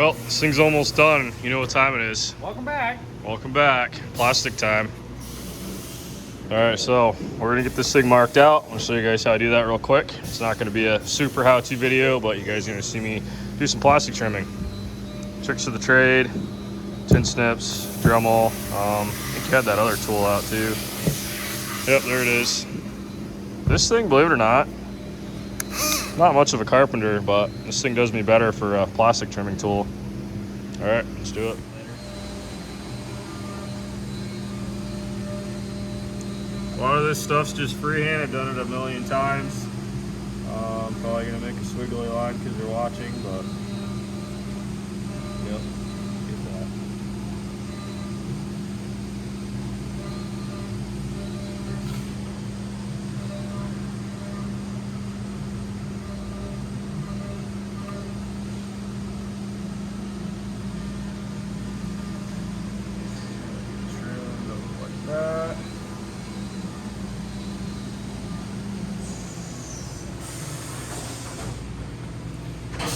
Well, this thing's almost done. You know what time it is. Welcome back. Welcome back. Plastic time. All right, so we're gonna get this thing marked out. I'm gonna show you guys how I do that real quick. It's not gonna be a super how-to video, but you guys are gonna see me do some plastic trimming. Tricks of the trade, tin snips, Dremel. I think you had that other tool out too. Yep, there it is. This thing, believe it or not much of a carpenter, but this thing does me better for a plastic trimming tool. All right, let's do it. A lot of this stuff's just freehand. I've done it a million times. I'm probably gonna make a swiggly line because you're watching, but yep, get that. Trim it like that.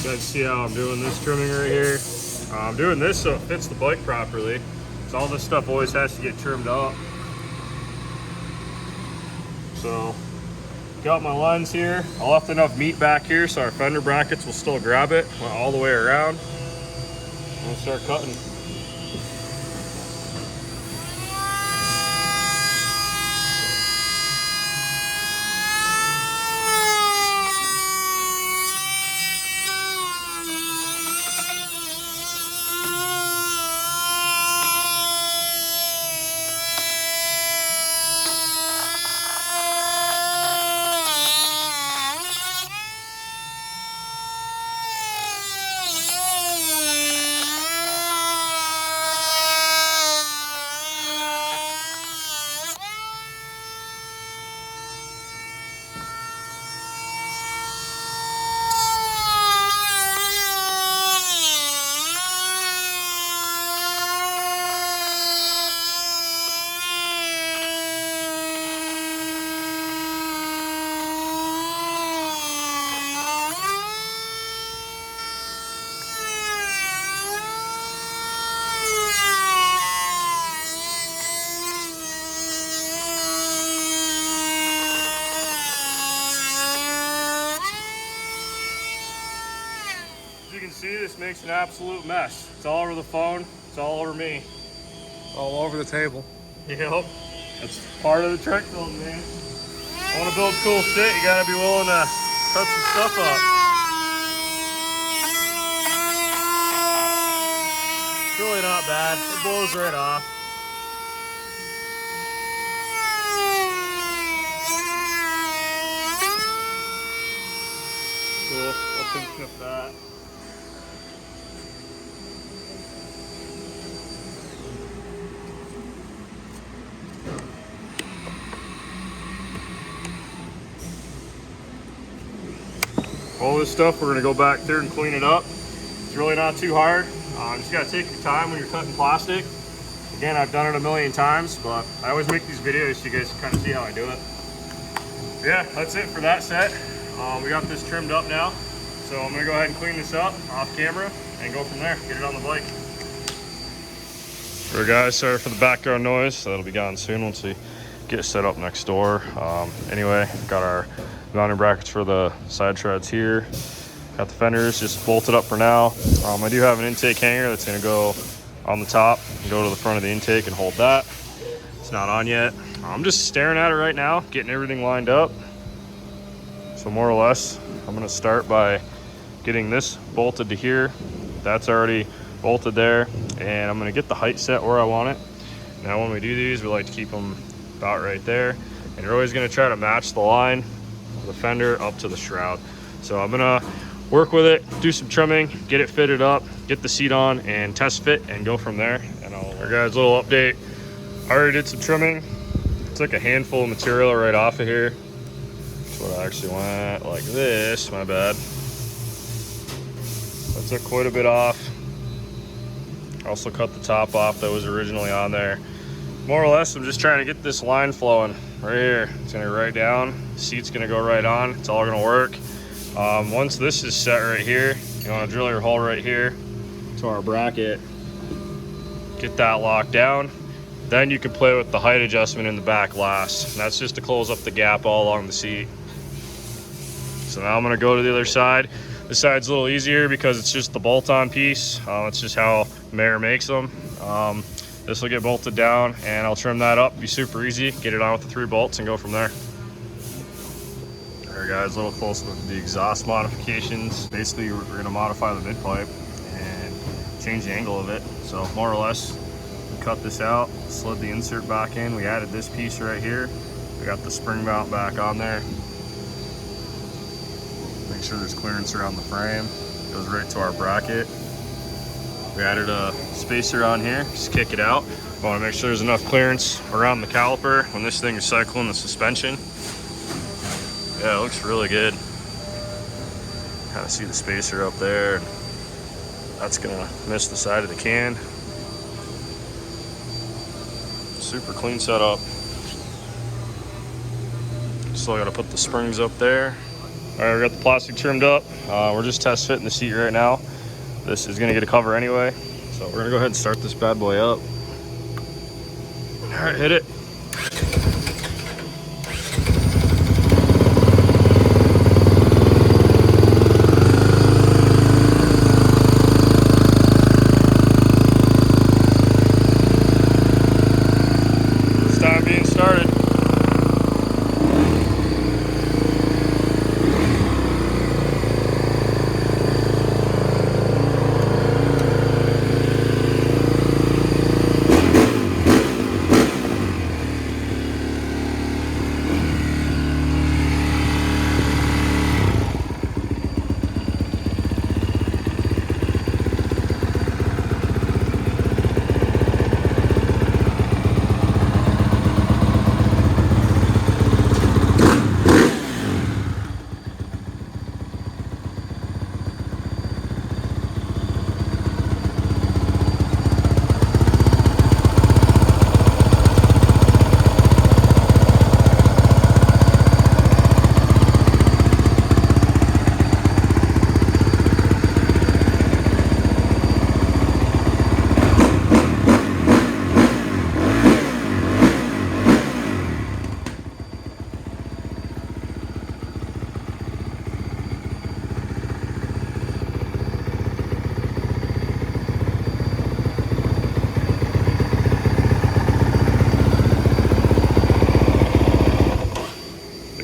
You guys see how I'm doing this trimming right here? I'm doing this so it fits the bike properly. So all this stuff always has to get trimmed up. So, got my lens here. I left enough meat back here so our fender brackets will still grab it. Went all the way around. I'm gonna start cutting. As you can see, this makes an absolute mess. It's all over the phone. It's all over me. All over the table. Yep. That's part of the trick building, man. I want to build cool shit, you gotta be willing to cut some stuff up. It's really not bad. It blows right off. Cool. I'll pinch snip that. All this stuff, we're gonna go back there and clean it up. It's really not too hard. Just gotta take your time when you're cutting plastic. Again, I've done it a million times, but I always make these videos so you guys can kind of see how I do it. Yeah, that's it for that set. We got this trimmed up now. So I'm gonna go ahead and clean this up off camera and go from there, get it on the bike. Alright guys, sorry for the background noise. That'll be gone soon once we get set up next door. Anyway, got our mounting brackets for the side treads here. Got the fenders just bolted up for now. I do have an intake hanger that's gonna go on the top and go to the front of the intake and hold that. It's not on yet. I'm just staring at it right now, getting everything lined up. So more or less, I'm gonna start by getting this bolted to here. That's already bolted there. And I'm gonna get the height set where I want it. Now when we do these, we like to keep them about right there. And you're always gonna try to match the line of the fender up to the shroud. So I'm gonna work with it, do some trimming, get it fitted up, get the seat on and test fit and go from there. And I'll, guys, little update. I already did some trimming. Took a handful of material right off of here. That's what I actually went like this, my bad. I took quite a bit off. Also cut the top off that was originally on there. More or less, I'm just trying to get this line flowing right here. It's gonna go right down, seat's gonna go right on, it's all gonna work. Once this is set right here, you wanna drill your hole right here to our bracket, get that locked down. Then you can play with the height adjustment in the back last. And that's just to close up the gap all along the seat. So now I'm gonna go to the other side. This side's a little easier because it's just the bolt-on piece. It's just how Mayer makes them. This will get bolted down and I'll trim that up, be super easy, get it on with the 3 bolts and go from there. All right guys, a little close with the exhaust modifications. Basically, we're gonna modify the mid-pipe and change the angle of it. So more or less, we cut this out, slid the insert back in. We added this piece right here. We got the spring mount back on there. Make sure there's clearance around the frame. Goes right to our bracket. We added a spacer on here, just kick it out. I want to make sure there's enough clearance around the caliper when this thing is cycling the suspension. Yeah, it looks really good. Kind of see the spacer up there. That's gonna miss the side of the can. Super clean setup. Still gotta put the springs up there. All right, we got the plastic trimmed up. We're just test fitting the seat right now. This is gonna get a cover anyway. So we're gonna go ahead and start this bad boy up. All right, hit it. First time being started.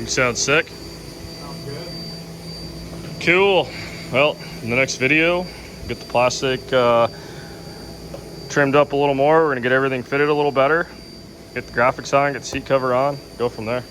Sounds sick. Sounds good. Cool. Well, in the next video, get the plastic trimmed up a little more. We're gonna get everything fitted a little better, get the graphics on, get the seat cover on, go from there.